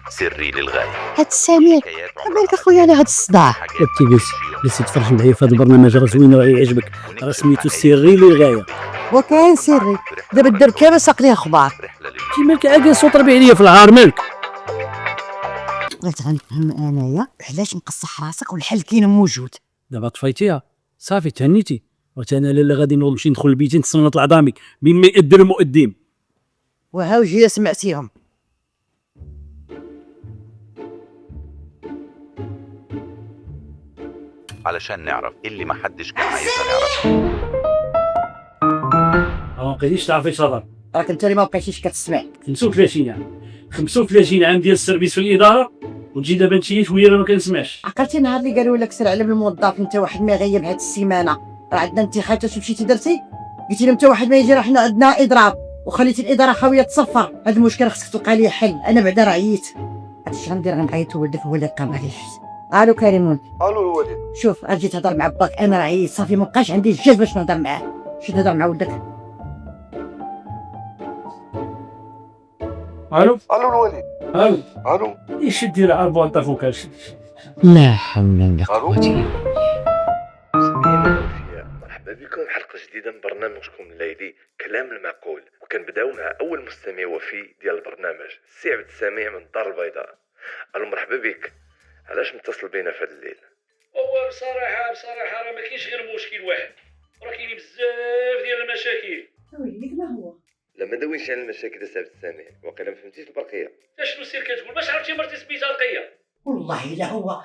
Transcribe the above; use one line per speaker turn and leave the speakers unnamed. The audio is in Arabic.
سري للغاية.
هاد السميع بالك اخويا على هاد الصداع.
وانت جلسي تفرج معايا في هذا البرنامج راه زوين وراه يعجبك، راه سميتو سري للغاية.
وكاين سري دابا الدرب كامل ساق ليه اخبار.
انت مالك عاقل صوت ربيع عليا في العار مالك؟
بغيت غنفهم انايا علاش مقصح راسك والحل كاين موجود.
دابا طفيتيها صافي تهنيتي، وانا لالا غادي نمشي ندخل لبيتي نتصنت لعظامي بما يأذن المؤذن.
وهاو جي سمعتيهم.
علشان نعرف اللي ما حدش كان عايزنا نعرف.
ما بقيتيش تعرفي اش هضر.
راك انت اللي ما بقيتيش كتسمع.
35 عام 35 عام ديال السيرفيس في الاداره، وتجي دابا انت شويه ما كنسمعش.
عقلتي نهار اللي قالوا لك سير على بالموظف انت واحد ما غيب هاد السيمانه راه عندنا انتخابات ومشيتي درتي قلتي لهم انت واحد ما يجي راه حنا عندنا اضراب وخليتي الاداره خاويه تصفر. هاد المشكل خصك توقع ليه حل. انا بعدا راه عييت. هادشي غندير غنعيط ولدك هو اللي قام عليه. الو كريمون.
الو الوالد.
شوف اجي تهضر مع باك انا راه عييت صافي مابقاش عندي الجهد باش نهضر معاه. مشي نهضر مع ولدك.
الو
الو الوالد.
الو
الو.
ايش دير على البوطه فوكال؟
لا حول ولا قوه
الو.
الا
سمينا الوفياء، مرحبا بكم حلقه جديده من برنامجكم الليلي كلام المعقول، وكنبداو مع اول مستمع وفي ديال البرنامج السي عبد السميع من الدار البيضاء. الو مرحبا بك، علاش متصل بينا في هذا الليل؟
هو بصراحه راه ما كاينش غير مشكل واحد، راه كاينين بزاف ديال المشاكل.
ويليك ما هو
لا ما دوينش على المشاكل السي عبد السميع، واقيلا ما فهمتيش البرقيه.
اشنو سير كتقول؟ باش عرفتي مرتي سميتها رقيه؟
والله الا هو